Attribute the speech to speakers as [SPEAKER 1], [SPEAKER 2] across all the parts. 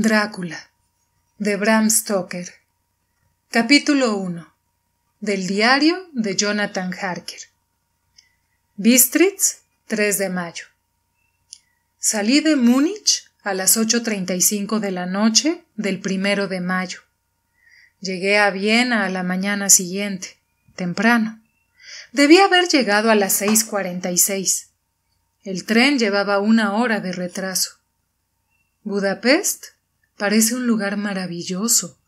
[SPEAKER 1] Drácula, de Bram Stoker. Capítulo 1. Del diario de Jonathan Harker. Bistritz, 3 de mayo. Salí de Múnich a las 8:35 de la noche del 1 de mayo. Llegué a Viena a la mañana siguiente, temprano. Debí haber llegado a las 6:46. El tren llevaba 1 hora de retraso. Budapest parece un lugar maravilloso,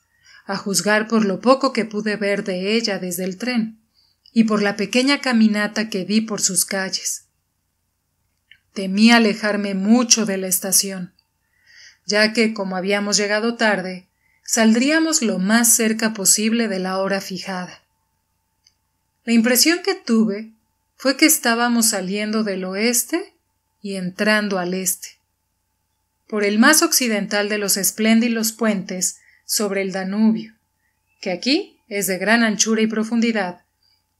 [SPEAKER 1] a juzgar por lo poco que pude ver de ella desde el tren y por la pequeña caminata que di por sus calles. Temí alejarme mucho de la estación, ya que, como habíamos llegado tarde, saldríamos lo más cerca posible de la hora fijada. La impresión que tuve fue que estábamos saliendo del oeste y entrando al este. Por el más occidental de los espléndidos puentes sobre el Danubio, que aquí es de gran anchura y profundidad,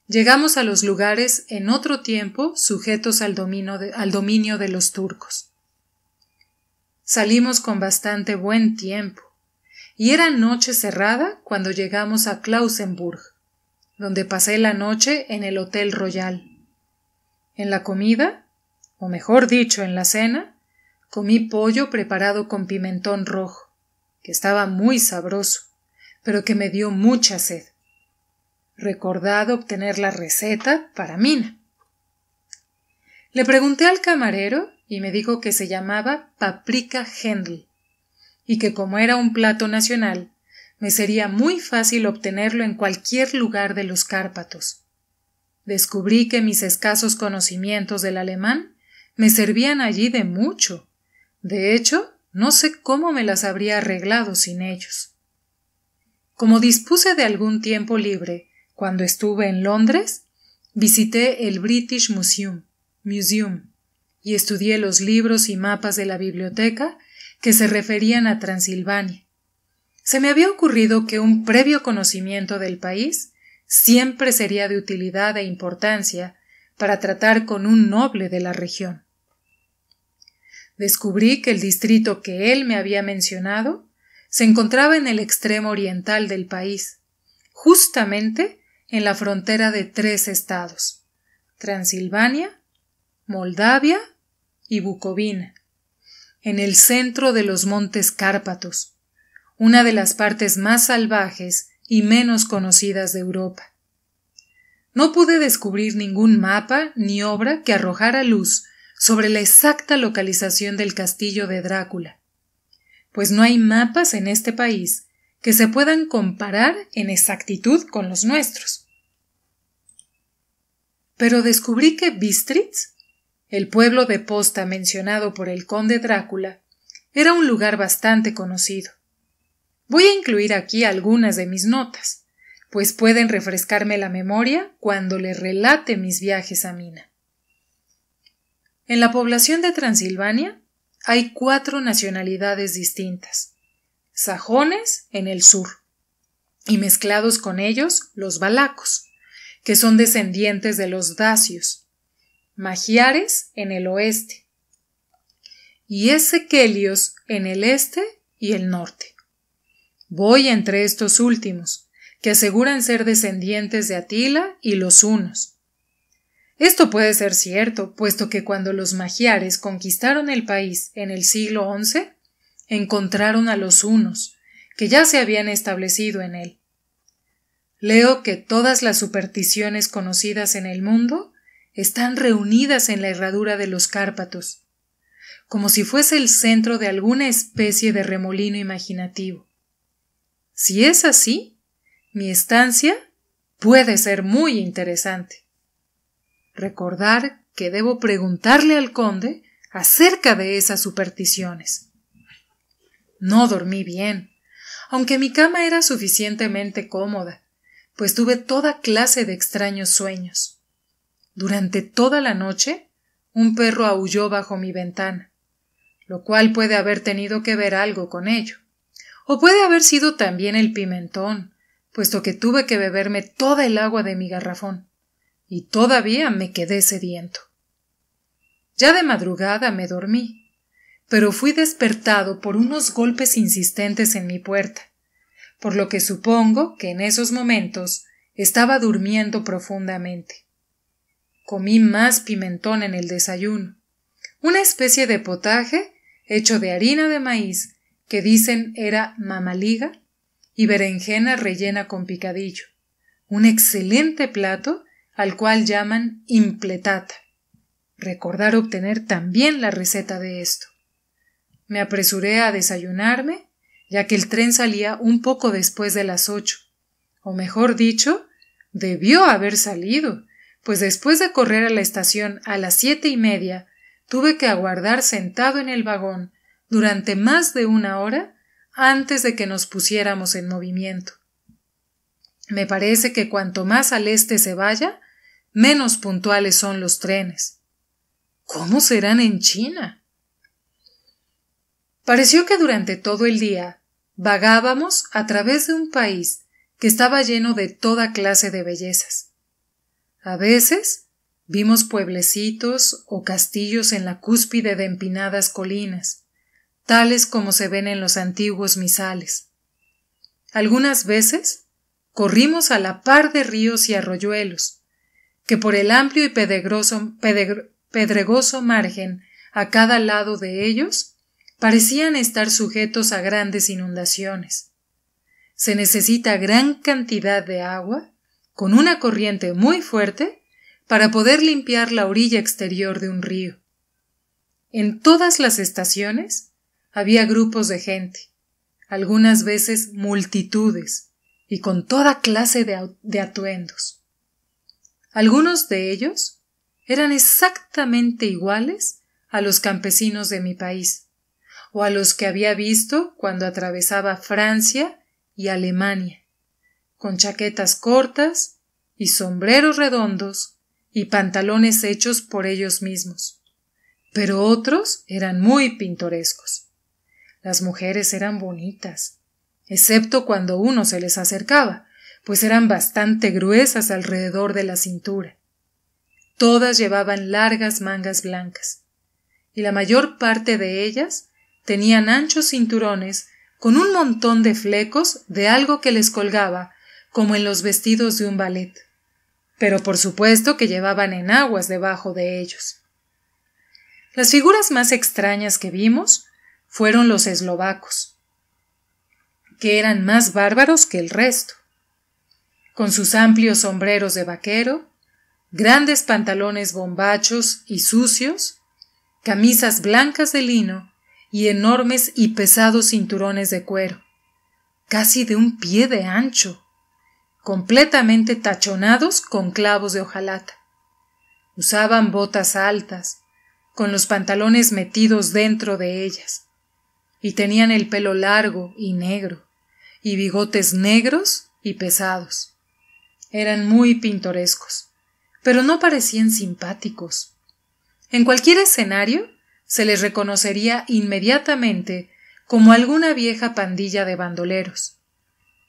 [SPEAKER 1] llegamos a los lugares en otro tiempo sujetos al dominio de los turcos. Salimos con bastante buen tiempo, y era noche cerrada cuando llegamos a Klausenburg, donde pasé la noche en el Hotel Royal. En la comida, o mejor dicho, en la cena, comí pollo preparado con pimentón rojo, que estaba muy sabroso, pero que me dio mucha sed. Recordad obtener la receta para Mina. Le pregunté al camarero y me dijo que se llamaba paprika Händel y que como era un plato nacional, me sería muy fácil obtenerlo en cualquier lugar de los Cárpatos. Descubrí que mis escasos conocimientos del alemán me servían allí de mucho. De hecho, no sé cómo me las habría arreglado sin ellos. Como dispuse de algún tiempo libre cuando estuve en Londres, visité el British Museum y estudié los libros y mapas de la biblioteca que se referían a Transilvania. Se me había ocurrido que un previo conocimiento del país siempre sería de utilidad e importancia para tratar con un noble de la región. Descubrí que el distrito que él me había mencionado se encontraba en el extremo oriental del país, justamente en la frontera de 3 estados: Transilvania, Moldavia y Bucovina, en el centro de los montes Cárpatos, una de las partes más salvajes y menos conocidas de Europa. No pude descubrir ningún mapa ni obra que arrojara luz sobre la exacta localización del castillo de Drácula, pues no hay mapas en este país que se puedan comparar en exactitud con los nuestros. Pero descubrí que Bistritz, el pueblo de posta mencionado por el conde Drácula, era un lugar bastante conocido. Voy a incluir aquí algunas de mis notas, pues pueden refrescarme la memoria cuando le relate mis viajes a Mina. En la población de Transilvania hay 4 nacionalidades distintas: sajones en el sur, y mezclados con ellos los valacos, que son descendientes de los dacios, magiares en el oeste, y ezequelios en el este y el norte. Voy entre estos últimos, que aseguran ser descendientes de Atila y los hunos. Esto puede ser cierto, puesto que cuando los magiares conquistaron el país en el siglo XI, encontraron a los hunos, que ya se habían establecido en él. Leo que todas las supersticiones conocidas en el mundo están reunidas en la herradura de los Cárpatos, como si fuese el centro de alguna especie de remolino imaginativo. Si es así, mi estancia puede ser muy interesante. Recordar que debo preguntarle al conde acerca de esas supersticiones. No dormí bien, aunque mi cama era suficientemente cómoda, pues tuve toda clase de extraños sueños. Durante toda la noche, un perro aulló bajo mi ventana, lo cual puede haber tenido que ver algo con ello, o puede haber sido también el pimentón, puesto que tuve que beberme toda el agua de mi garrafón. Y todavía me quedé sediento. Ya de madrugada me dormí, pero fui despertado por unos golpes insistentes en mi puerta, por lo que supongo que en esos momentos estaba durmiendo profundamente. Comí más pimentón en el desayuno, una especie de potaje hecho de harina de maíz que dicen era mamaliga y berenjena rellena con picadillo, un excelente plato al cual llaman impletata. Recordar obtener también la receta de esto. Me apresuré a desayunarme, ya que el tren salía un poco después de las 8, o mejor dicho, debió haber salido, pues después de correr a la estación a las 7:30, tuve que aguardar sentado en el vagón durante más de 1 hora antes de que nos pusiéramos en movimiento. Me parece que cuanto más al este se vaya, menos puntuales son los trenes. ¿Cómo serán en China? Pareció que durante todo el día vagábamos a través de un país que estaba lleno de toda clase de bellezas. A veces vimos pueblecitos o castillos en la cúspide de empinadas colinas, tales como se ven en los antiguos misales. Algunas veces corrimos a la par de ríos y arroyuelos, que por el amplio y pedregoso margen a cada lado de ellos parecían estar sujetos a grandes inundaciones. Se necesita gran cantidad de agua, con una corriente muy fuerte, para poder limpiar la orilla exterior de un río. En todas las estaciones había grupos de gente, algunas veces multitudes, y con toda clase de atuendos. Algunos de ellos eran exactamente iguales a los campesinos de mi país, o a los que había visto cuando atravesaba Francia y Alemania, con chaquetas cortas y sombreros redondos y pantalones hechos por ellos mismos. Pero otros eran muy pintorescos. Las mujeres eran bonitas, excepto cuando uno se les acercaba, pues eran bastante gruesas alrededor de la cintura. Todas llevaban largas mangas blancas, y la mayor parte de ellas tenían anchos cinturones con un montón de flecos de algo que les colgaba, como en los vestidos de un ballet, pero por supuesto que llevaban enaguas debajo de ellos. Las figuras más extrañas que vimos fueron los eslovacos, que eran más bárbaros que el resto. Con sus amplios sombreros de vaquero, grandes pantalones bombachos y sucios, camisas blancas de lino y enormes y pesados cinturones de cuero, casi de un pie de ancho, completamente tachonados con clavos de hojalata. Usaban botas altas, con los pantalones metidos dentro de ellas, y tenían el pelo largo y negro, y bigotes negros y pesados. Eran muy pintorescos, pero no parecían simpáticos. En cualquier escenario se les reconocería inmediatamente como alguna vieja pandilla de bandoleros.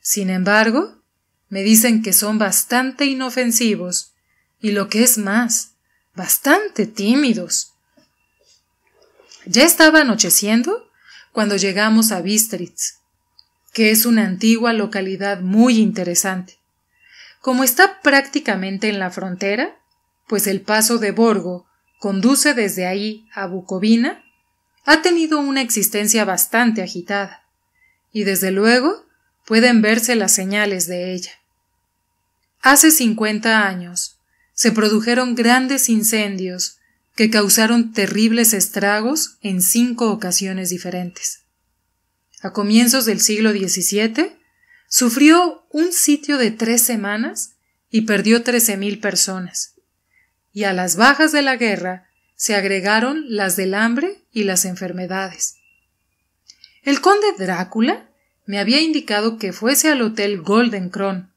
[SPEAKER 1] Sin embargo, me dicen que son bastante inofensivos y, lo que es más, bastante tímidos. Ya estaba anocheciendo cuando llegamos a Bistritz, que es una antigua localidad muy interesante. Como está prácticamente en la frontera, pues el paso de Borgo conduce desde ahí a Bucovina, ha tenido una existencia bastante agitada, y desde luego pueden verse las señales de ella. Hace 50 años se produjeron grandes incendios que causaron terribles estragos en 5 ocasiones diferentes. A comienzos del siglo XVII, sufrió un sitio de 3 semanas y perdió 13.000 personas. Y a las bajas de la guerra se agregaron las del hambre y las enfermedades. El conde Drácula me había indicado que fuese al hotel Golden Kron,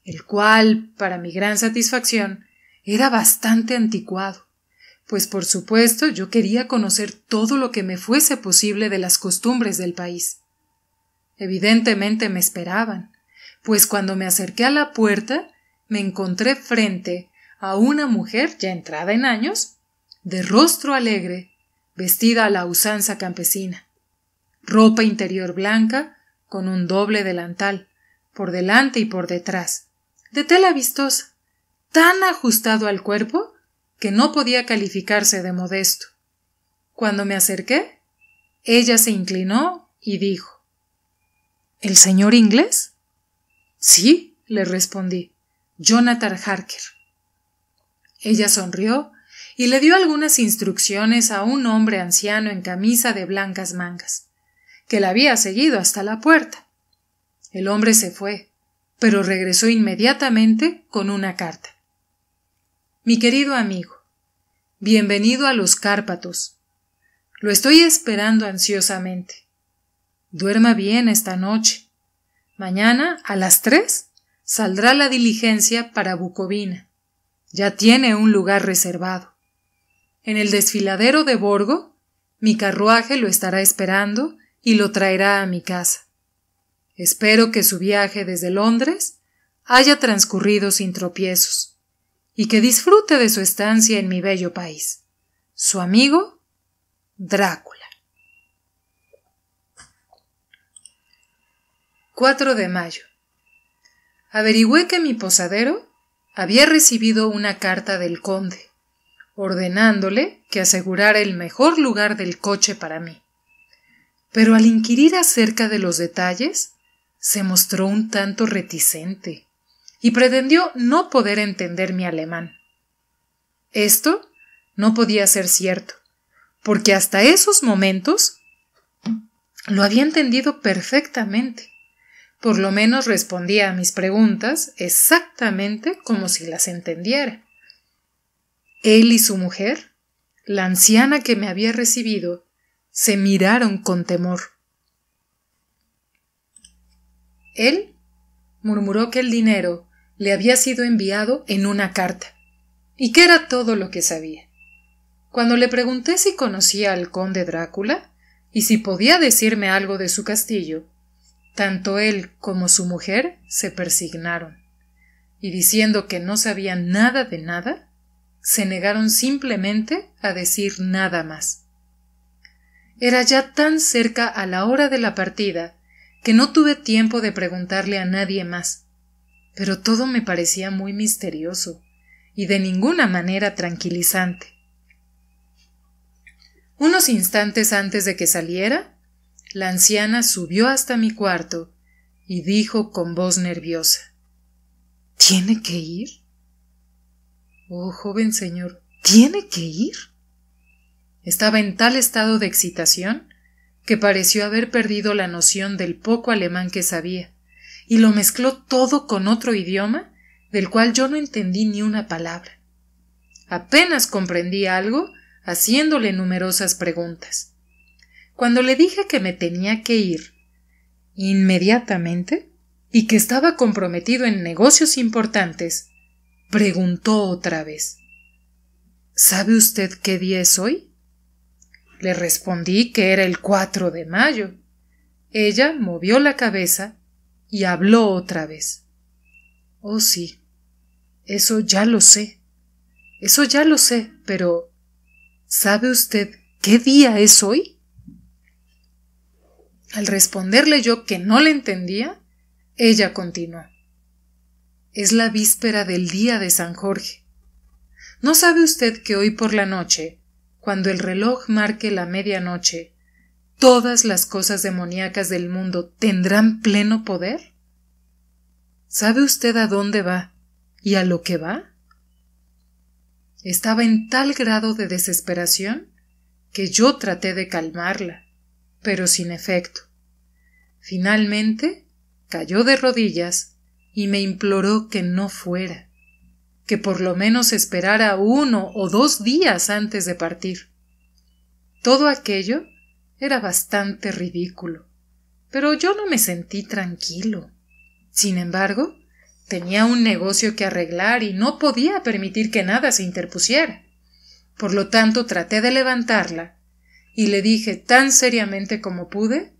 [SPEAKER 1] el cual, para mi gran satisfacción, era bastante anticuado, pues por supuesto yo quería conocer todo lo que me fuese posible de las costumbres del país. Evidentemente me esperaban, pues cuando me acerqué a la puerta me encontré frente a una mujer ya entrada en años, de rostro alegre, vestida a la usanza campesina, ropa interior blanca con un doble delantal, por delante y por detrás, de tela vistosa, tan ajustado al cuerpo que no podía calificarse de modesto. Cuando me acerqué, ella se inclinó y dijo: ¿El señor inglés? Sí, le respondí, Jonathan Harker. Ella sonrió y le dio algunas instrucciones a un hombre anciano en camisa de blancas mangas, que la había seguido hasta la puerta. El hombre se fue, pero regresó inmediatamente con una carta. Mi querido amigo, bienvenido a los Cárpatos. Lo estoy esperando ansiosamente. Duerma bien esta noche. Mañana, a las 3, saldrá la diligencia para Bucovina. Ya tiene un lugar reservado. En el desfiladero de Borgo, mi carruaje lo estará esperando y lo traerá a mi casa. Espero que su viaje desde Londres haya transcurrido sin tropiezos y que disfrute de su estancia en mi bello país. Su amigo, Drácula. 4 de mayo. Averigüé que mi posadero había recibido una carta del conde, ordenándole que asegurara el mejor lugar del coche para mí. Pero al inquirir acerca de los detalles, se mostró un tanto reticente y pretendió no poder entender mi alemán. Esto no podía ser cierto, porque hasta esos momentos lo había entendido perfectamente. Por lo menos respondía a mis preguntas exactamente como si las entendiera. Él y su mujer, la anciana que me había recibido, se miraron con temor. Él murmuró que el dinero le había sido enviado en una carta, y que era todo lo que sabía. Cuando le pregunté si conocía al conde Drácula y si podía decirme algo de su castillo, tanto él como su mujer se persignaron, y diciendo que no sabían nada de nada, se negaron simplemente a decir nada más. Era ya tan cerca a la hora de la partida que no tuve tiempo de preguntarle a nadie más, pero todo me parecía muy misterioso y de ninguna manera tranquilizante. Unos instantes antes de que saliera, la anciana subió hasta mi cuarto y dijo con voz nerviosa: ¿Tiene que ir? Oh, joven señor, ¿tiene que ir? Estaba en tal estado de excitación que pareció haber perdido la noción del poco alemán que sabía, y lo mezcló todo con otro idioma del cual yo no entendí ni una palabra. Apenas comprendí algo haciéndole numerosas preguntas. Cuando le dije que me tenía que ir inmediatamente y que estaba comprometido en negocios importantes, preguntó otra vez: ¿Sabe usted qué día es hoy? Le respondí que era el 4 de mayo. Ella movió la cabeza y habló otra vez. Oh, sí, eso ya lo sé, pero ¿sabe usted qué día es hoy? Al responderle yo que no le entendía, ella continuó: Es la víspera del día de San Jorge. ¿No sabe usted que hoy por la noche, cuando el reloj marque la medianoche, todas las cosas demoníacas del mundo tendrán pleno poder? ¿Sabe usted a dónde va y a lo que va? Estaba en tal grado de desesperación que yo traté de calmarla, pero sin efecto. Finalmente cayó de rodillas y me imploró que no fuera, que por lo menos esperara 1 o 2 días antes de partir. Todo aquello era bastante ridículo, pero yo no me sentí tranquilo. Sin embargo, tenía un negocio que arreglar y no podía permitir que nada se interpusiera. Por lo tanto, traté de levantarla y le dije tan seriamente como pude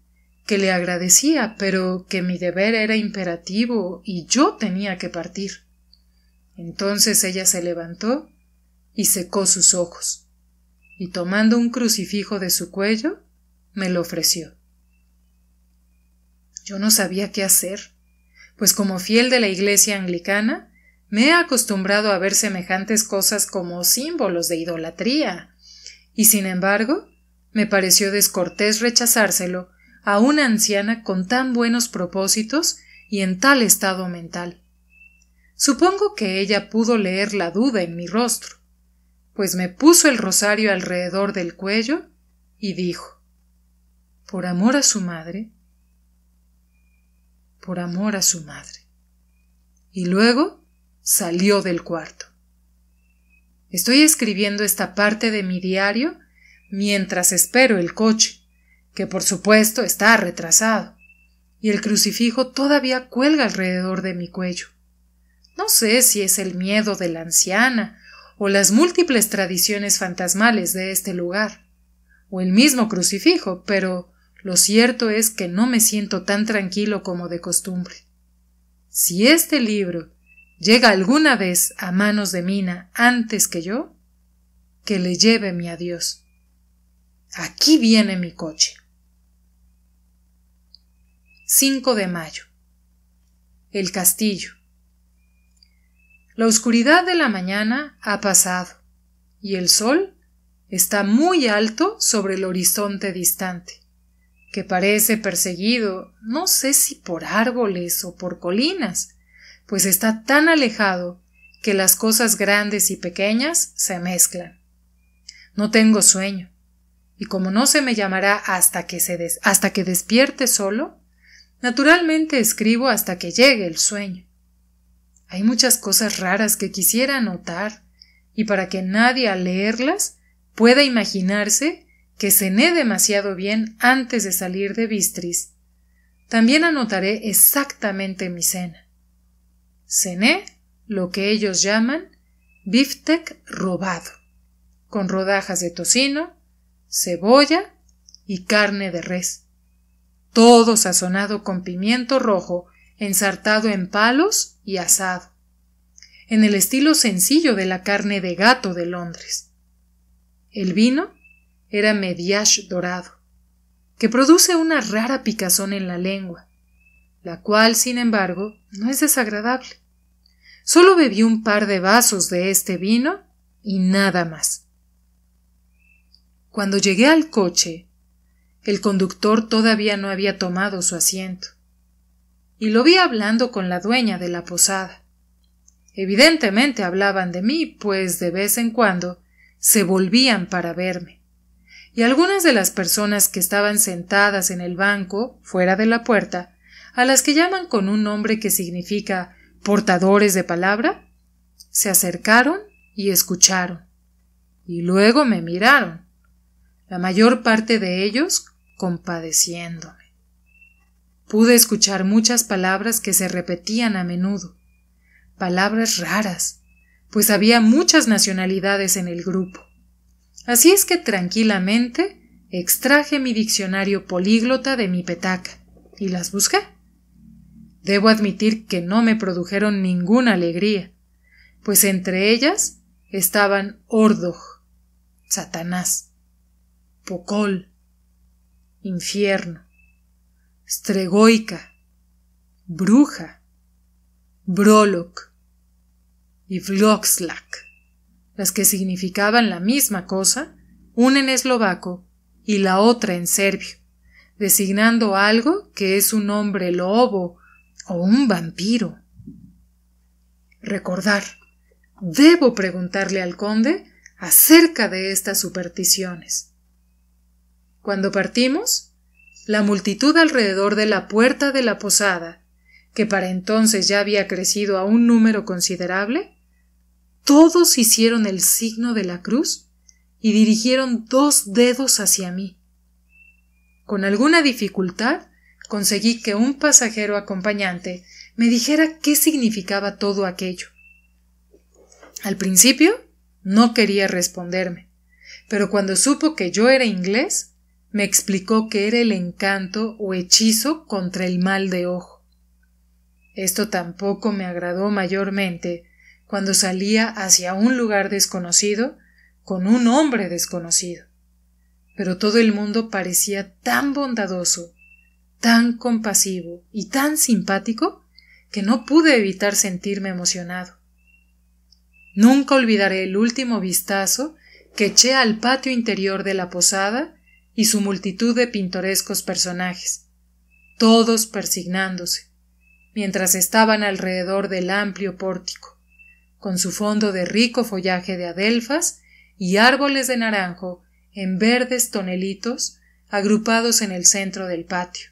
[SPEAKER 1] que le agradecía, pero que mi deber era imperativo y yo tenía que partir. Entonces ella se levantó y secó sus ojos. y tomando un crucifijo de su cuello, me lo ofreció. Yo no sabía qué hacer, pues como fiel de la Iglesia anglicana, me he acostumbrado a ver semejantes cosas como símbolos de idolatría, y sin embargo, me pareció descortés rechazárselo a una anciana con tan buenos propósitos y en tal estado mental. Supongo que ella pudo leer la duda en mi rostro, pues me puso el rosario alrededor del cuello y dijo: por amor a su madre, por amor a su madre. Y luego salió del cuarto. Estoy escribiendo esta parte de mi diario mientras espero el coche, que por supuesto está retrasado, y el crucifijo todavía cuelga alrededor de mi cuello. No sé si es el miedo de la anciana o las múltiples tradiciones fantasmales de este lugar, o el mismo crucifijo, pero lo cierto es que no me siento tan tranquilo como de costumbre. Si este libro llega alguna vez a manos de Mina antes que yo, que le lleve mi adiós. Aquí viene mi coche. 5 de mayo. El castillo. La oscuridad de la mañana ha pasado y el sol está muy alto sobre el horizonte distante, que parece perseguido, no sé si por árboles o por colinas, pues está tan alejado que las cosas grandes y pequeñas se mezclan. No tengo sueño, y como no se me llamará hasta que despierte solo, naturalmente escribo hasta que llegue el sueño. Hay muchas cosas raras que quisiera anotar, y para que nadie al leerlas pueda imaginarse que cené demasiado bien antes de salir de Bistritz, también anotaré exactamente mi cena. Cené lo que ellos llaman biftec robado, con rodajas de tocino, cebolla y carne de res, todo sazonado con pimiento rojo, ensartado en palos y asado, en el estilo sencillo de la carne de gato de Londres. El vino era mediash dorado, que produce una rara picazón en la lengua, la cual, sin embargo, no es desagradable. Solo bebí un par de vasos de este vino y nada más. Cuando llegué al coche, el conductor todavía no había tomado su asiento, y lo vi hablando con la dueña de la posada. Evidentemente hablaban de mí, pues de vez en cuando se volvían para verme, y algunas de las personas que estaban sentadas en el banco, fuera de la puerta, a las que llaman con un nombre que significa portadores de palabra, se acercaron y escucharon, y luego me miraron, la mayor parte de ellos compadeciéndome. Pude escuchar muchas palabras que se repetían a menudo, palabras raras, pues había muchas nacionalidades en el grupo. Así es que tranquilamente extraje mi diccionario políglota de mi petaca y las busqué. Debo admitir que no me produjeron ninguna alegría, pues entre ellas estaban Ordog, Satanás, Pokol, infierno, Stregoica, bruja, Brolok y Vlokslak, las que significaban la misma cosa, una en eslovaco y la otra en serbio, designando algo que es un hombre lobo o un vampiro. Recordar. Debo preguntarle al conde acerca de estas supersticiones. Cuando partimos, la multitud alrededor de la puerta de la posada, que para entonces ya había crecido a un número considerable, todos hicieron el signo de la cruz y dirigieron 2 dedos hacia mí. Con alguna dificultad conseguí que un pasajero acompañante me dijera qué significaba todo aquello. Al principio no quería responderme, pero cuando supo que yo era inglés, me explicó que era el encanto o hechizo contra el mal de ojo. Esto tampoco me agradó mayormente cuando salía hacia un lugar desconocido con un hombre desconocido. Pero todo el mundo parecía tan bondadoso, tan compasivo y tan simpático que no pude evitar sentirme emocionado. Nunca olvidaré el último vistazo que eché al patio interior de la posada y su multitud de pintorescos personajes, todos persignándose, mientras estaban alrededor del amplio pórtico, con su fondo de rico follaje de adelfas y árboles de naranjo en verdes tonelitos agrupados en el centro del patio.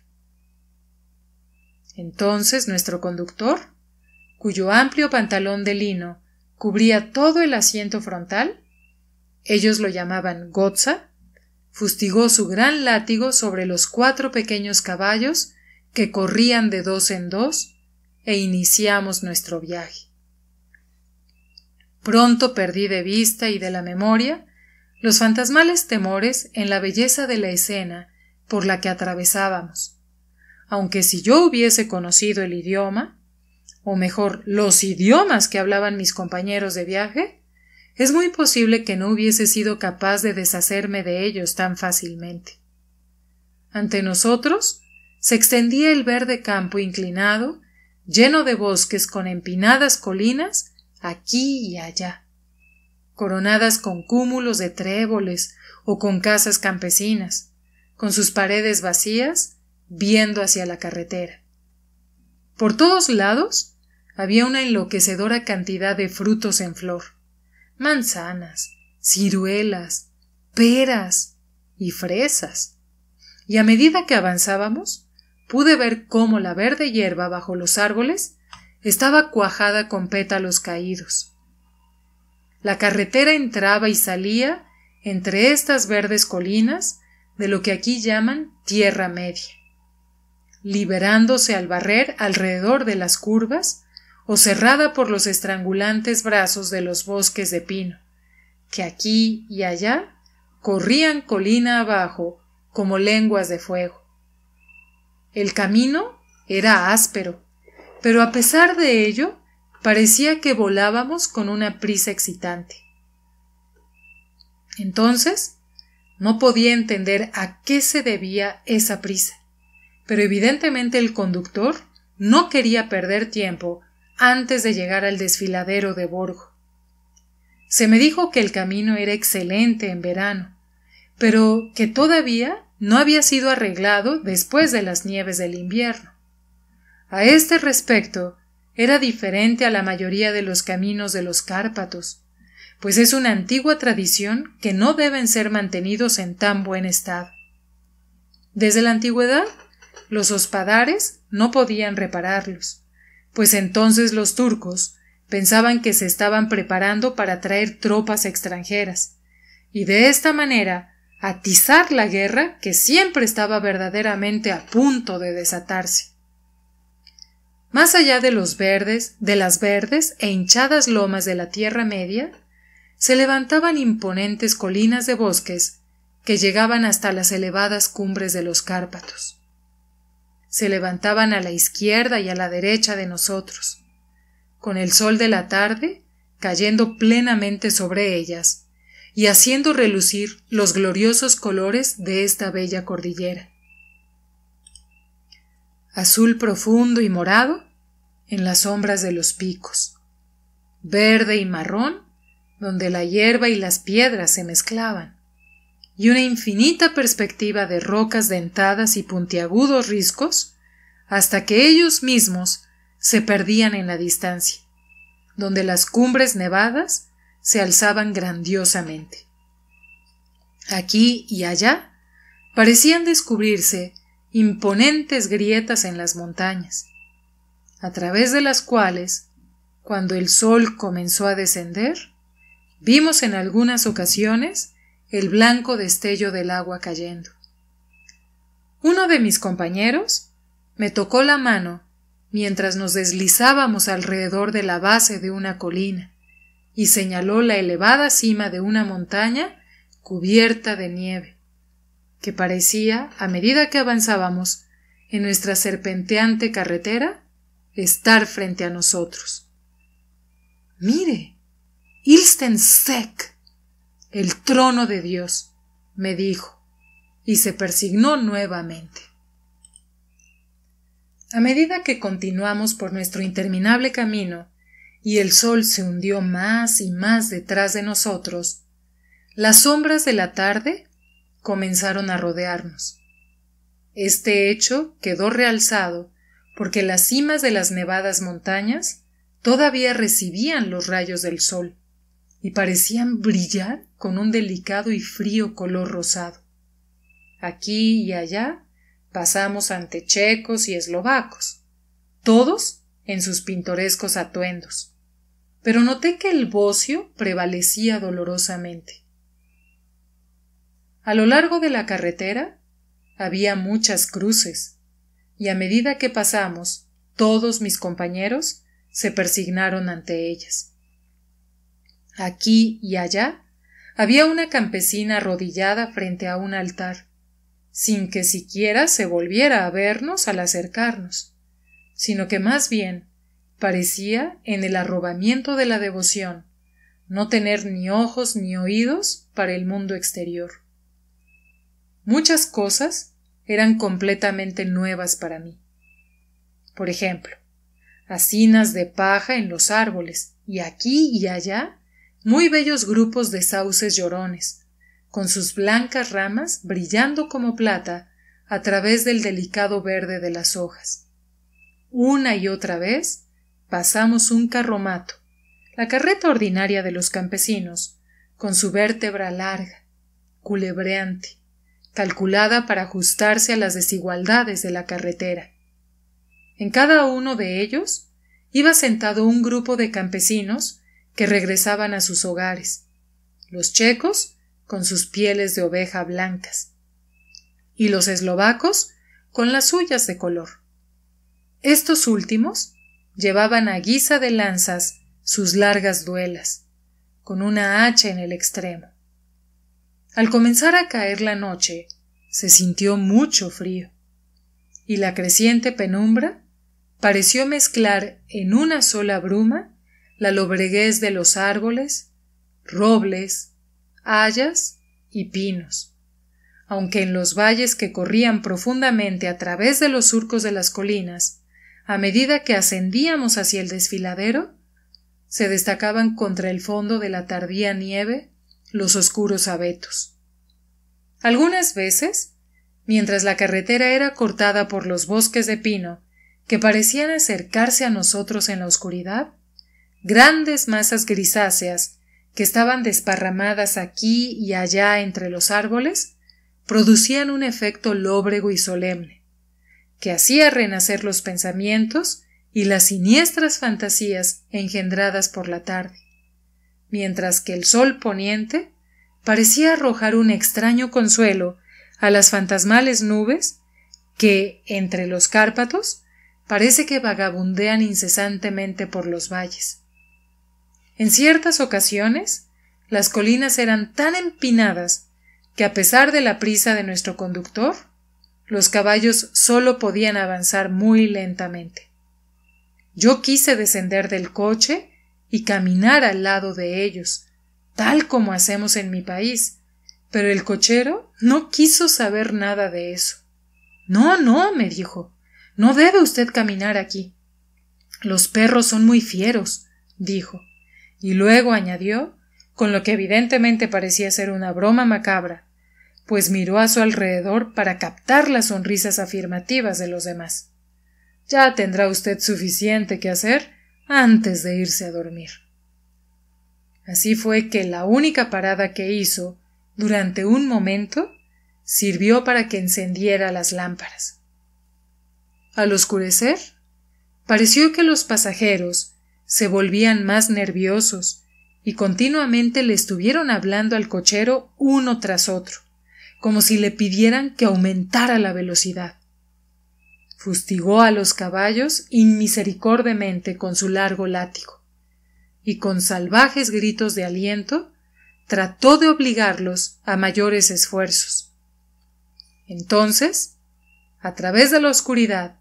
[SPEAKER 1] Entonces nuestro conductor, cuyo amplio pantalón de lino cubría todo el asiento frontal, ellos lo llamaban Gotza, fustigó su gran látigo sobre los 4 pequeños caballos que corrían de 2 en 2 e iniciamos nuestro viaje. Pronto perdí de vista y de la memoria los fantasmales temores en la belleza de la escena por la que atravesábamos, aunque si yo hubiese conocido el idioma, o mejor, los idiomas que hablaban mis compañeros de viaje, es muy posible que no hubiese sido capaz de deshacerme de ellos tan fácilmente. Ante nosotros se extendía el verde campo inclinado, lleno de bosques con empinadas colinas aquí y allá, coronadas con cúmulos de tréboles o con casas campesinas, con sus paredes vacías, viendo hacia la carretera. Por todos lados había una enloquecedora cantidad de frutos en flor, manzanas, ciruelas, peras y fresas, y a medida que avanzábamos pude ver cómo la verde hierba bajo los árboles estaba cuajada con pétalos caídos. La carretera entraba y salía entre estas verdes colinas de lo que aquí llaman Tierra Media, liberándose al barrer alrededor de las curvas o cerrada por los estrangulantes brazos de los bosques de pino, que aquí y allá corrían colina abajo como lenguas de fuego. El camino era áspero, pero a pesar de ello parecía que volábamos con una prisa excitante. Entonces no podía entender a qué se debía esa prisa, pero evidentemente el conductor no quería perder tiempo antes de llegar al desfiladero de Borgo. Se me dijo que el camino era excelente en verano, pero que todavía no había sido arreglado después de las nieves del invierno. A este respecto, era diferente a la mayoría de los caminos de los Cárpatos, pues es una antigua tradición que no deben ser mantenidos en tan buen estado. Desde la antigüedad, los hospadares no podían repararlos, pues entonces los turcos pensaban que se estaban preparando para traer tropas extranjeras, y de esta manera atizar la guerra que siempre estaba verdaderamente a punto de desatarse. Más allá de las verdes e hinchadas lomas de la Tierra Media, se levantaban imponentes colinas de bosques que llegaban hasta las elevadas cumbres de los Cárpatos. Se levantaban a la izquierda y a la derecha de nosotros, con el sol de la tarde cayendo plenamente sobre ellas y haciendo relucir los gloriosos colores de esta bella cordillera. Azul profundo y morado en las sombras de los picos, verde y marrón donde la hierba y las piedras se mezclaban, y una infinita perspectiva de rocas dentadas y puntiagudos riscos hasta que ellos mismos se perdían en la distancia, donde las cumbres nevadas se alzaban grandiosamente. Aquí y allá parecían descubrirse imponentes grietas en las montañas, a través de las cuales, cuando el sol comenzó a descender, vimos en algunas ocasiones el blanco destello del agua cayendo. Uno de mis compañeros me tocó la mano mientras nos deslizábamos alrededor de la base de una colina y señaló la elevada cima de una montaña cubierta de nieve, que parecía, a medida que avanzábamos en nuestra serpenteante carretera, estar frente a nosotros. «¡Mire! ¡Ilstenseck!», el trono de Dios, me dijo, y se persignó nuevamente. A medida que continuamos por nuestro interminable camino y el sol se hundió más y más detrás de nosotros, las sombras de la tarde comenzaron a rodearnos. Este hecho quedó realzado porque las cimas de las nevadas montañas todavía recibían los rayos del sol y parecían brillar con un delicado y frío color rosado. Aquí y allá pasamos ante checos y eslovacos, todos en sus pintorescos atuendos, pero noté que el bocio prevalecía dolorosamente. A lo largo de la carretera había muchas cruces, y a medida que pasamos, todos mis compañeros se persignaron ante ellas. Aquí y allá había una campesina arrodillada frente a un altar, sin que siquiera se volviera a vernos al acercarnos, sino que más bien parecía, en el arrobamiento de la devoción, no tener ni ojos ni oídos para el mundo exterior. Muchas cosas eran completamente nuevas para mí. Por ejemplo, hacinas de paja en los árboles, y aquí y allá muy bellos grupos de sauces llorones, con sus blancas ramas brillando como plata a través del delicado verde de las hojas. Una y otra vez pasamos un carromato, la carreta ordinaria de los campesinos, con su vértebra larga, culebreante, calculada para ajustarse a las desigualdades de la carretera. En cada uno de ellos iba sentado un grupo de campesinos que regresaban a sus hogares, los checos con sus pieles de oveja blancas, y los eslovacos con las suyas de color. Estos últimos llevaban a guisa de lanzas sus largas duelas, con una hacha en el extremo. Al comenzar a caer la noche, se sintió mucho frío, y la creciente penumbra pareció mezclar en una sola bruma la lobreguez de los árboles, robles, hayas y pinos, aunque en los valles que corrían profundamente a través de los surcos de las colinas, a medida que ascendíamos hacia el desfiladero, se destacaban contra el fondo de la tardía nieve los oscuros abetos. Algunas veces, mientras la carretera era cortada por los bosques de pino que parecían acercarse a nosotros en la oscuridad, grandes masas grisáceas que estaban desparramadas aquí y allá entre los árboles producían un efecto lóbrego y solemne, que hacía renacer los pensamientos y las siniestras fantasías engendradas por la tarde, mientras que el sol poniente parecía arrojar un extraño consuelo a las fantasmales nubes que, entre los Cárpatos, parece que vagabundean incesantemente por los valles. En ciertas ocasiones, las colinas eran tan empinadas que, a pesar de la prisa de nuestro conductor, los caballos solo podían avanzar muy lentamente. Yo quise descender del coche y caminar al lado de ellos, tal como hacemos en mi país, pero el cochero no quiso saber nada de eso. No, no, me dijo, no debe usted caminar aquí. Los perros son muy fieros, dijo, y luego añadió, con lo que evidentemente parecía ser una broma macabra, pues miró a su alrededor para captar las sonrisas afirmativas de los demás. Ya tendrá usted suficiente que hacer antes de irse a dormir. Así fue que la única parada que hizo, durante un momento, sirvió para que encendiera las lámparas. Al oscurecer, pareció que los pasajeros se volvían más nerviosos y continuamente le estuvieron hablando al cochero uno tras otro, como si le pidieran que aumentara la velocidad. Fustigó a los caballos inmisericordiamente con su largo látigo, y con salvajes gritos de aliento trató de obligarlos a mayores esfuerzos. Entonces, a través de la oscuridad,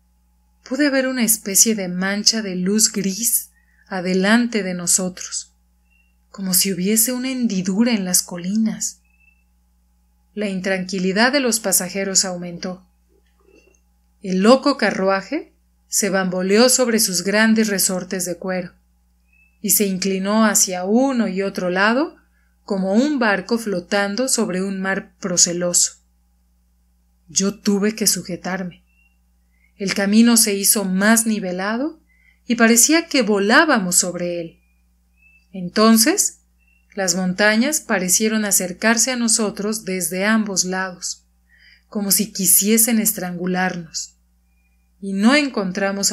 [SPEAKER 1] pude ver una especie de mancha de luz gris adelante de nosotros, como si hubiese una hendidura en las colinas. La intranquilidad de los pasajeros aumentó. El loco carruaje se bamboleó sobre sus grandes resortes de cuero y se inclinó hacia uno y otro lado como un barco flotando sobre un mar proceloso. Yo tuve que sujetarme. El camino se hizo más nivelado y parecía que volábamos sobre él. Entonces, las montañas parecieron acercarse a nosotros desde ambos lados, como si quisiesen estrangularnos, y nos encontramos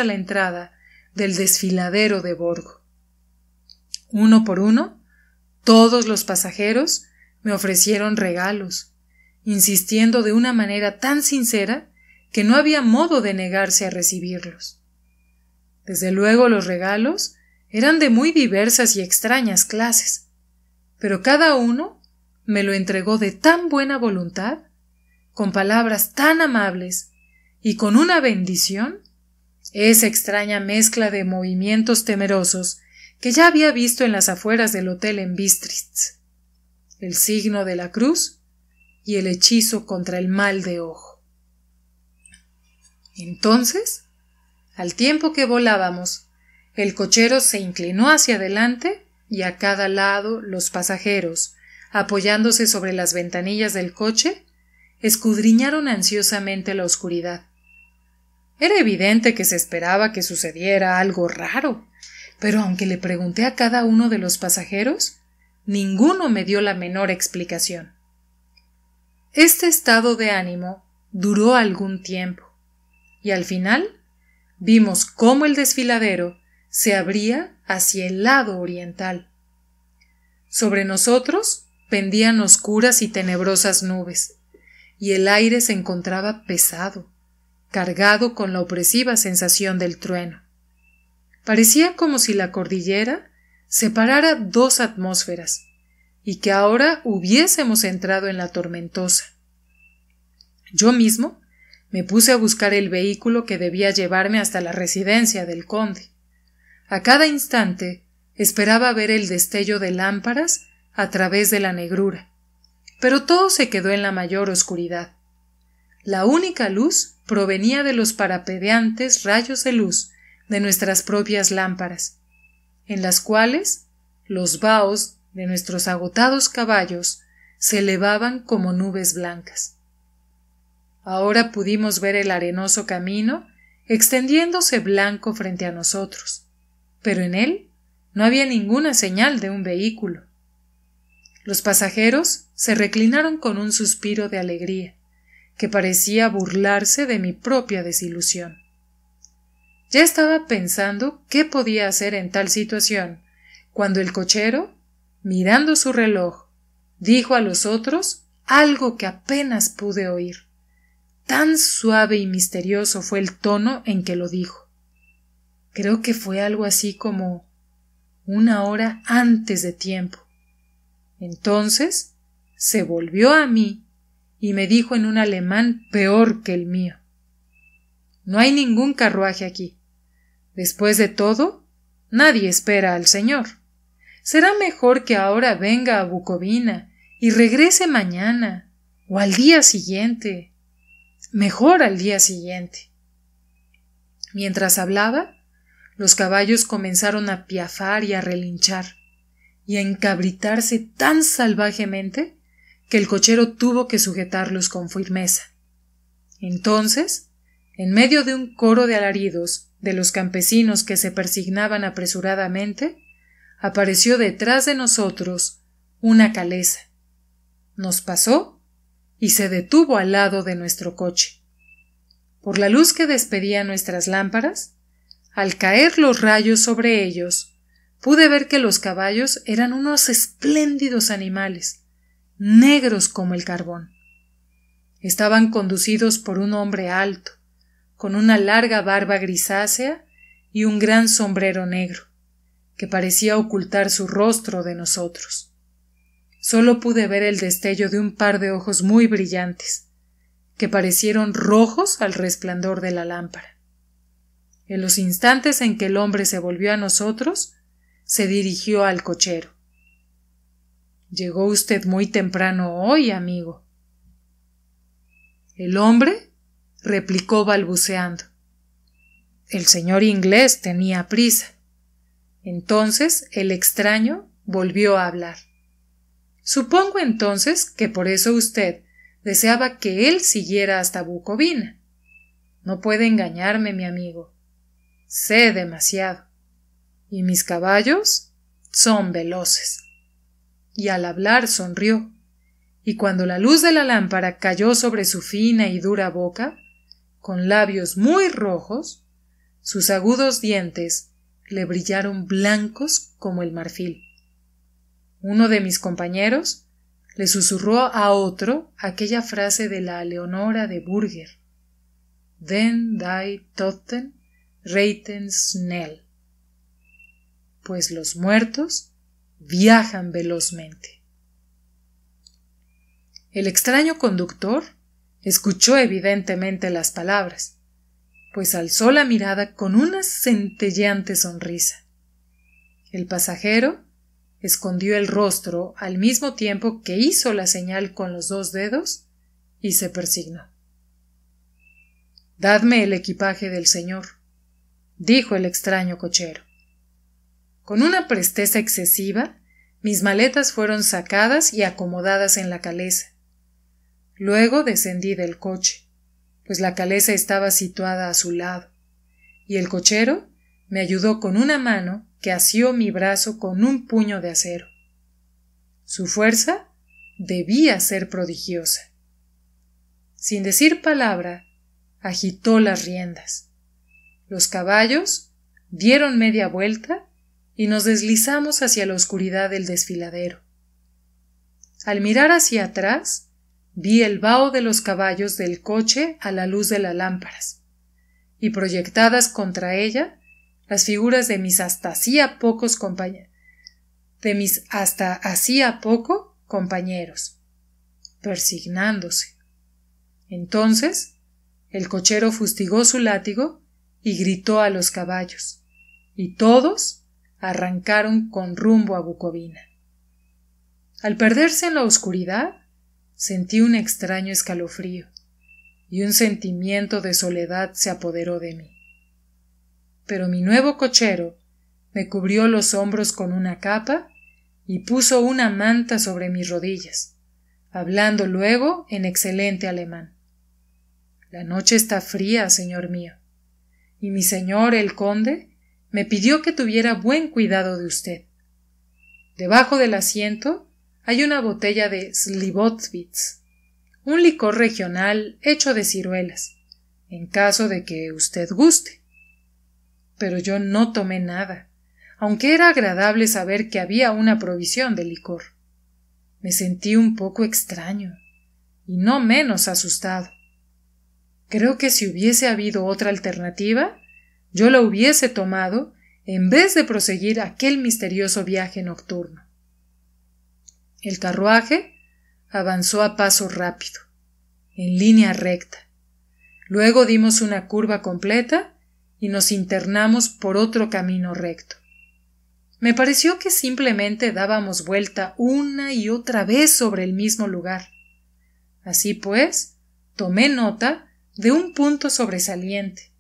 [SPEAKER 1] a la entrada del desfiladero de Borgo. Uno por uno, todos los pasajeros me ofrecieron regalos, insistiendo de una manera tan sincera que no había modo de negarse a recibirlos. Desde luego los regalos eran de muy diversas y extrañas clases, pero cada uno me lo entregó de tan buena voluntad, con palabras tan amables y con una bendición, esa extraña mezcla de movimientos temerosos que ya había visto en las afueras del hotel en Bistritz, el signo de la cruz y el hechizo contra el mal de ojo. Entonces, al tiempo que volábamos, el cochero se inclinó hacia adelante y a cada lado los pasajeros, apoyándose sobre las ventanillas del coche, escudriñaron ansiosamente la oscuridad. Era evidente que se esperaba que sucediera algo raro, pero aunque le pregunté a cada uno de los pasajeros, ninguno me dio la menor explicación. Este estado de ánimo duró algún tiempo, y al final vimos cómo el desfiladero se abría hacia el lado oriental. Sobre nosotros pendían oscuras y tenebrosas nubes, y el aire se encontraba pesado, cargado con la opresiva sensación del trueno. Parecía como si la cordillera separara dos atmósferas, y que ahora hubiésemos entrado en la tormentosa. Yo mismo me puse a buscar el vehículo que debía llevarme hasta la residencia del conde. A cada instante esperaba ver el destello de lámparas a través de la negrura, pero todo se quedó en la mayor oscuridad. La única luz provenía de los parpadeantes rayos de luz de nuestras propias lámparas, en las cuales los vaos de nuestros agotados caballos se elevaban como nubes blancas. Ahora pudimos ver el arenoso camino extendiéndose blanco frente a nosotros, pero en él no había ninguna señal de un vehículo. Los pasajeros se reclinaron con un suspiro de alegría, que parecía burlarse de mi propia desilusión. Ya estaba pensando qué podía hacer en tal situación, cuando el cochero, mirando su reloj, dijo a los otros algo que apenas pude oír. Tan suave y misterioso fue el tono en que lo dijo. Creo que fue algo así como 1 hora antes de tiempo. Entonces se volvió a mí y me dijo en un alemán peor que el mío: No hay ningún carruaje aquí. Después de todo, nadie espera al señor. Será mejor que ahora venga a Bucovina y regrese mañana o al día siguiente. Mejor al día siguiente. Mientras hablaba, los caballos comenzaron a piafar y a relinchar, y a encabritarse tan salvajemente que el cochero tuvo que sujetarlos con firmeza. Entonces, en medio de un coro de alaridos de los campesinos que se persignaban apresuradamente, apareció detrás de nosotros una calesa. Nos pasó y se detuvo al lado de nuestro coche. Por la luz que despedían nuestras lámparas, al caer los rayos sobre ellos, pude ver que los caballos eran unos espléndidos animales, negros como el carbón. Estaban conducidos por un hombre alto, con una larga barba grisácea y un gran sombrero negro, que parecía ocultar su rostro de nosotros. Solo pude ver el destello de un par de ojos muy brillantes, que parecieron rojos al resplandor de la lámpara. En los instantes en que el hombre se volvió a nosotros, se dirigió al cochero. Llegó usted muy temprano hoy, amigo. El hombre replicó balbuceando. El señor inglés tenía prisa. Entonces el extraño volvió a hablar. Supongo entonces que por eso usted deseaba que él siguiera hasta Bucovina. No puede engañarme, mi amigo. Sé demasiado. Y mis caballos son veloces. Y al hablar sonrió, y cuando la luz de la lámpara cayó sobre su fina y dura boca, con labios muy rojos, sus agudos dientes le brillaron blancos como el marfil. Uno de mis compañeros le susurró a otro aquella frase de la Leonora de Burger: Den die Toten reiten schnell. Pues los muertos viajan velozmente. El extraño conductor escuchó evidentemente las palabras, pues alzó la mirada con una centelleante sonrisa. El pasajero escondió el rostro al mismo tiempo que hizo la señal con los 2 dedos y se persignó. Dadme el equipaje del señor, dijo el extraño cochero. Con una presteza excesiva, mis maletas fueron sacadas y acomodadas en la calesa. Luego descendí del coche, pues la calesa estaba situada a su lado, y el cochero me ayudó con una mano que asió mi brazo con un puño de acero. Su fuerza debía ser prodigiosa. Sin decir palabra, agitó las riendas. Los caballos dieron media vuelta y nos deslizamos hacia la oscuridad del desfiladero. Al mirar hacia atrás, vi el vaho de los caballos del coche a la luz de las lámparas, y proyectadas contra ella las figuras de mis hasta hacía poco compañeros, persignándose. Entonces, el cochero fustigó su látigo y gritó a los caballos, y todos arrancaron con rumbo a Bucovina. Al perderse en la oscuridad, sentí un extraño escalofrío, y un sentimiento de soledad se apoderó de mí. Pero mi nuevo cochero me cubrió los hombros con una capa y puso una manta sobre mis rodillas, hablando luego en excelente alemán. La noche está fría, señor mío, y mi señor el conde me pidió que tuviera buen cuidado de usted. Debajo del asiento hay una botella de Slivovitz, un licor regional hecho de ciruelas, en caso de que usted guste. Pero yo no tomé nada, aunque era agradable saber que había una provisión de licor. Me sentí un poco extraño, y no menos asustado. Creo que si hubiese habido otra alternativa, yo la hubiese tomado en vez de proseguir aquel misterioso viaje nocturno. El carruaje avanzó a paso rápido, en línea recta. Luego dimos una curva completa y nos internamos por otro camino recto. Me pareció que simplemente dábamos vuelta una y otra vez sobre el mismo lugar. Así pues, tomé nota de un punto sobresaliente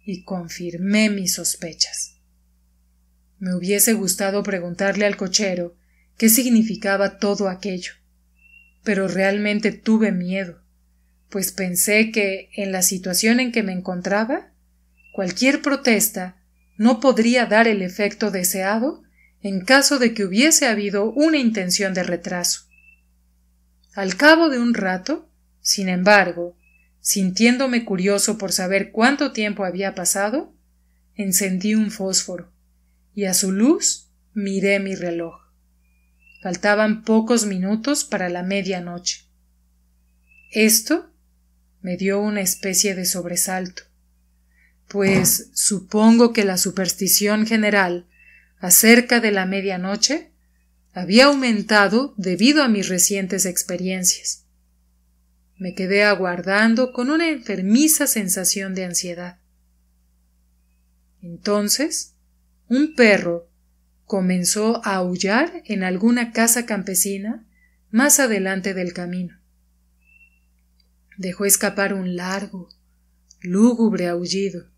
[SPEAKER 1] y confirmé mis sospechas. Me hubiese gustado preguntarle al cochero qué significaba todo aquello, pero realmente tuve miedo, pues pensé que, en la situación en que me encontraba, cualquier protesta no podría dar el efecto deseado en caso de que hubiese habido una intención de retraso. Al cabo de un rato, sin embargo, sintiéndome curioso por saber cuánto tiempo había pasado, encendí un fósforo y a su luz miré mi reloj. Faltaban pocos minutos para la medianoche. Esto me dio una especie de sobresalto, pues supongo que la superstición general acerca de la medianoche había aumentado debido a mis recientes experiencias. Me quedé aguardando con una enfermiza sensación de ansiedad. Entonces, un perro, comenzó a aullar en alguna casa campesina más adelante del camino. Dejó escapar un largo, lúgubre aullido,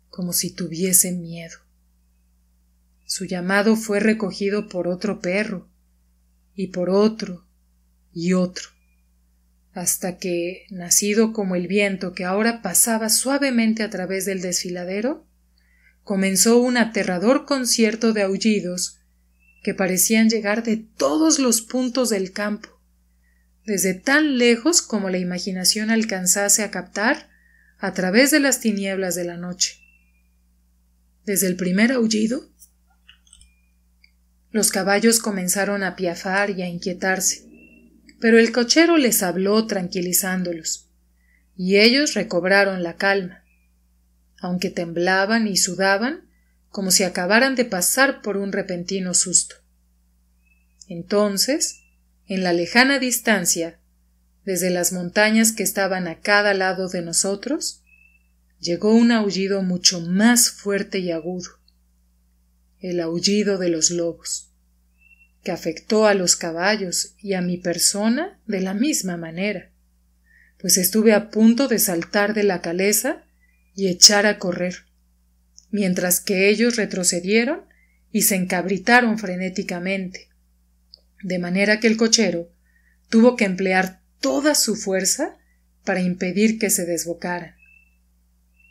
[SPEAKER 1] como si tuviese miedo. Su llamado fue recogido por otro perro, y por otro, y otro, hasta que, nacido como el viento que ahora pasaba suavemente a través del desfiladero, comenzó un aterrador concierto de aullidos que parecían llegar de todos los puntos del campo, desde tan lejos como la imaginación alcanzase a captar a través de las tinieblas de la noche. Desde el primer aullido, los caballos comenzaron a piafar y a inquietarse, pero el cochero les habló tranquilizándolos, y ellos recobraron la calma, aunque temblaban y sudaban como si acabaran de pasar por un repentino susto. Entonces, en la lejana distancia, desde las montañas que estaban a cada lado de nosotros, llegó un aullido mucho más fuerte y agudo, el aullido de los lobos, que afectó a los caballos y a mi persona de la misma manera, pues estuve a punto de saltar de la caleza y echar a correr, mientras que ellos retrocedieron y se encabritaron frenéticamente, de manera que el cochero tuvo que emplear toda su fuerza para impedir que se desbocaran.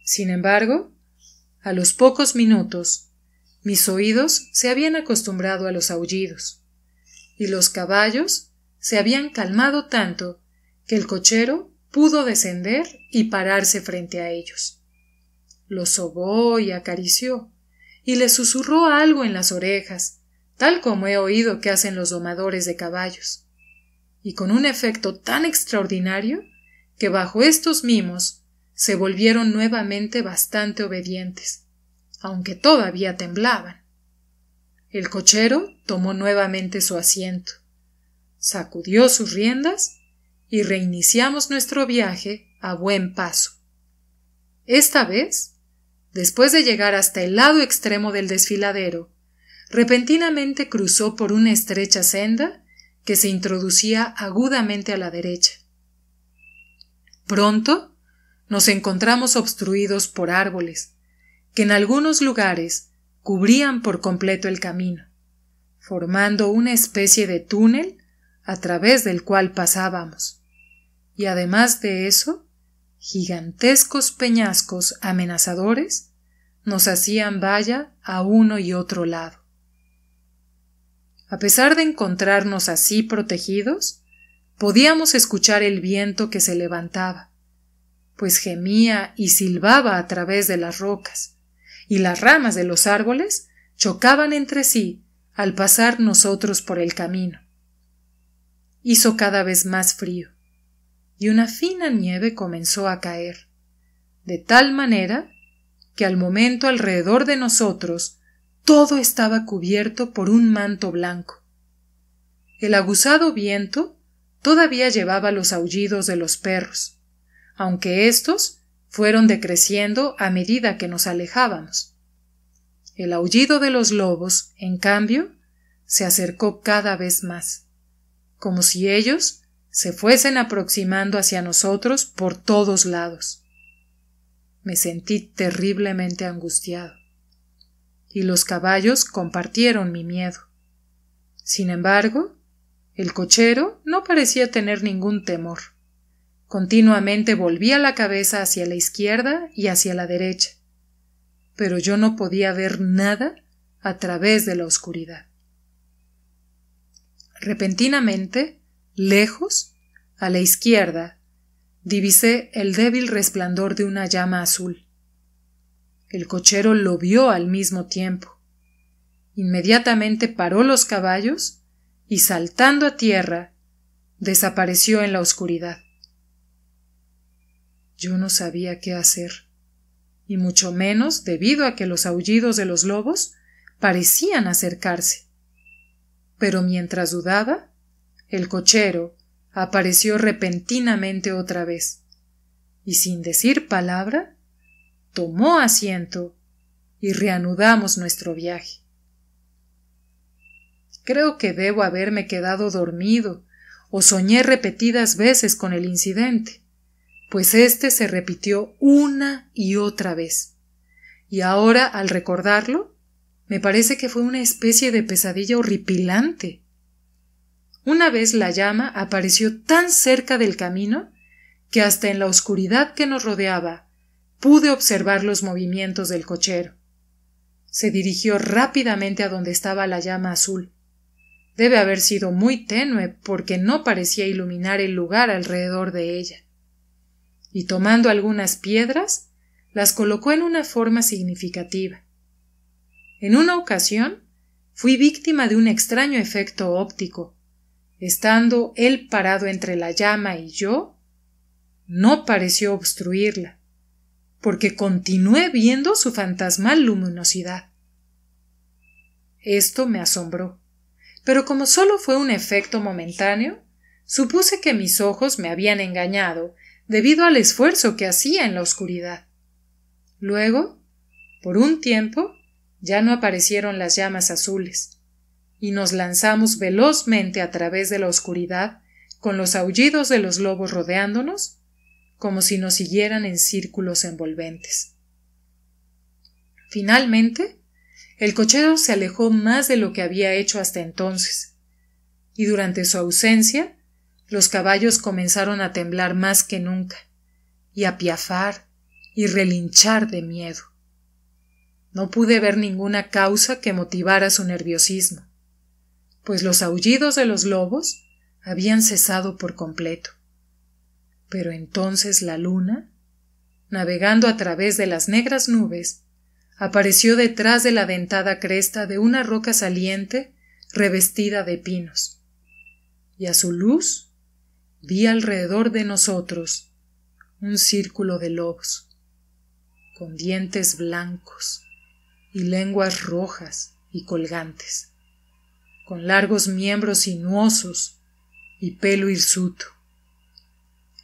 [SPEAKER 1] Sin embargo, a los pocos minutos, mis oídos se habían acostumbrado a los aullidos, y los caballos se habían calmado tanto que el cochero pudo descender y pararse frente a ellos. Los sobó y acarició, y les susurró algo en las orejas, tal como he oído que hacen los domadores de caballos, y con un efecto tan extraordinario que bajo estos mimos se volvieron nuevamente bastante obedientes, aunque todavía temblaban. El cochero tomó nuevamente su asiento, sacudió sus riendas y reiniciamos nuestro viaje a buen paso. Esta vez, después de llegar hasta el lado extremo del desfiladero, repentinamente cruzó por una estrecha senda que se introducía agudamente a la derecha. Pronto nos encontramos obstruidos por árboles, que en algunos lugares cubrían por completo el camino, formando una especie de túnel a través del cual pasábamos, y además de eso, gigantescos peñascos amenazadores nos hacían valla a uno y otro lado. A pesar de encontrarnos así protegidos, podíamos escuchar el viento que se levantaba, pues gemía y silbaba a través de las rocas, y las ramas de los árboles chocaban entre sí al pasar nosotros por el camino. Hizo cada vez más frío, y una fina nieve comenzó a caer, de tal manera que al momento alrededor de nosotros todo estaba cubierto por un manto blanco. El aguzado viento todavía llevaba los aullidos de los perros, aunque éstos fueron decreciendo a medida que nos alejábamos. El aullido de los lobos, en cambio, se acercó cada vez más, como si ellos se fuesen aproximando hacia nosotros por todos lados. Me sentí terriblemente angustiado, y los caballos compartieron mi miedo. Sin embargo, el cochero no parecía tener ningún temor. Continuamente volvía la cabeza hacia la izquierda y hacia la derecha, pero yo no podía ver nada a través de la oscuridad. Repentinamente, lejos, a la izquierda, divisé el débil resplandor de una llama azul. El cochero lo vio al mismo tiempo. Inmediatamente paró los caballos y, saltando a tierra, desapareció en la oscuridad. Yo no sabía qué hacer, y mucho menos debido a que los aullidos de los lobos parecían acercarse. Pero mientras dudaba, el cochero apareció repentinamente otra vez, y sin decir palabra, tomó asiento y reanudamos nuestro viaje. Creo que debo haberme quedado dormido, o soñé repetidas veces con el incidente, pues éste se repitió una y otra vez. Y ahora, al recordarlo, me parece que fue una especie de pesadilla horripilante. Una vez la llama apareció tan cerca del camino que hasta en la oscuridad que nos rodeaba pude observar los movimientos del cochero. Se dirigió rápidamente a donde estaba la llama azul. Debe haber sido muy tenue porque no parecía iluminar el lugar alrededor de ella. Y tomando algunas piedras, las colocó en una forma significativa. En una ocasión, fui víctima de un extraño efecto óptico. Estando él parado entre la llama y yo, no pareció obstruirla, porque continué viendo su fantasmal luminosidad. Esto me asombró, pero como solo fue un efecto momentáneo, supuse que mis ojos me habían engañado debido al esfuerzo que hacía en la oscuridad. Luego, por un tiempo, ya no aparecieron las llamas azules, y nos lanzamos velozmente a través de la oscuridad, con los aullidos de los lobos rodeándonos, como si nos siguieran en círculos envolventes. Finalmente, el cochero se alejó más de lo que había hecho hasta entonces, y durante su ausencia, los caballos comenzaron a temblar más que nunca, y a piafar y relinchar de miedo. No pude ver ninguna causa que motivara su nerviosismo, pues los aullidos de los lobos habían cesado por completo. Pero entonces la luna, navegando a través de las negras nubes, apareció detrás de la dentada cresta de una roca saliente revestida de pinos, y a su luz vi alrededor de nosotros un círculo de lobos, con dientes blancos y lenguas rojas y colgantes, con largos miembros sinuosos y pelo hirsuto.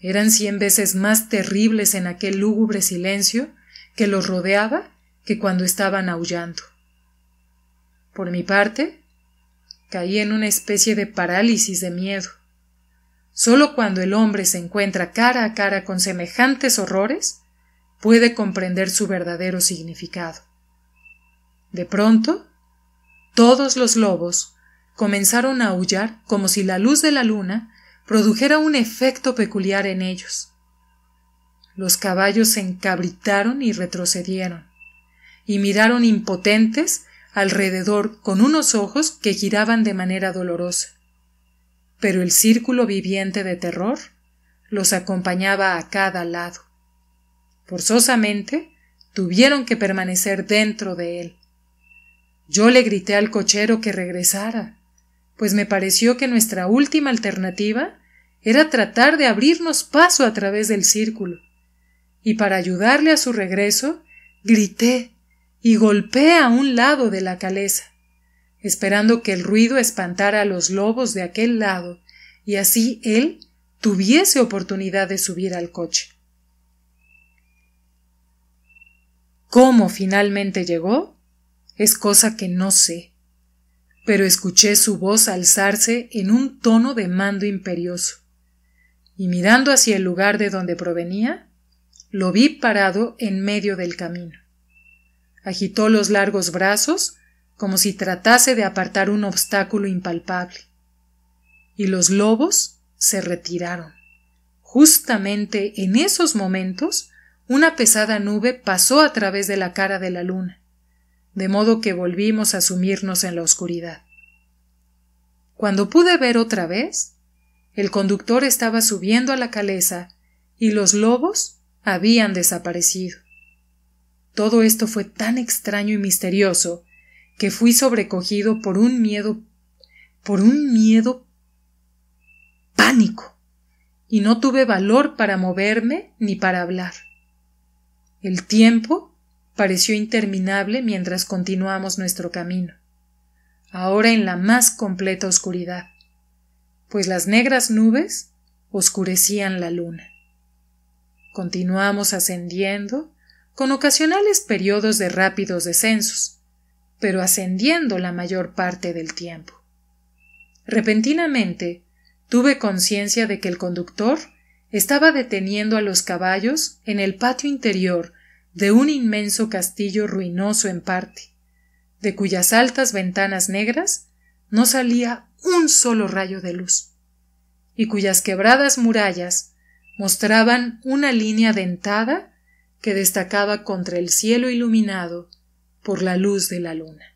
[SPEAKER 1] Eran 100 veces más terribles en aquel lúgubre silencio que los rodeaba que cuando estaban aullando. Por mi parte, caí en una especie de parálisis de miedo. Solo cuando el hombre se encuentra cara a cara con semejantes horrores, puede comprender su verdadero significado. De pronto, todos los lobos comenzaron a aullar como si la luz de la luna produjera un efecto peculiar en ellos. Los caballos se encabritaron y retrocedieron, y miraron impotentes alrededor con unos ojos que giraban de manera dolorosa. Pero el círculo viviente de terror los acompañaba a cada lado. Forzosamente tuvieron que permanecer dentro de él. Yo le grité al cochero que regresara, pues me pareció que nuestra última alternativa era tratar de abrirnos paso a través del círculo, y para ayudarle a su regreso, grité y golpeé a un lado de la caleza, esperando que el ruido espantara a los lobos de aquel lado y así él tuviese oportunidad de subir al coche. ¿Cómo finalmente llegó? Es cosa que no sé, pero escuché su voz alzarse en un tono de mando imperioso, y mirando hacia el lugar de donde provenía, lo vi parado en medio del camino. Agitó los largos brazos como si tratase de apartar un obstáculo impalpable, y los lobos se retiraron. Justamente en esos momentos, una pesada nube pasó a través de la cara de la luna, de modo que volvimos a sumirnos en la oscuridad. Cuando pude ver otra vez, el conductor estaba subiendo a la caleza y los lobos habían desaparecido. Todo esto fue tan extraño y misterioso que fui sobrecogido por un miedo pánico, y no tuve valor para moverme ni para hablar. El tiempo pareció interminable mientras continuamos nuestro camino, ahora en la más completa oscuridad, pues las negras nubes oscurecían la luna. Continuamos ascendiendo, con ocasionales periodos de rápidos descensos, pero ascendiendo la mayor parte del tiempo. Repentinamente tuve conciencia de que el conductor estaba deteniendo a los caballos en el patio interior de un inmenso castillo ruinoso en parte, de cuyas altas ventanas negras no salía un solo rayo de luz, y cuyas quebradas murallas mostraban una línea dentada que destacaba contra el cielo iluminado por la luz de la luna.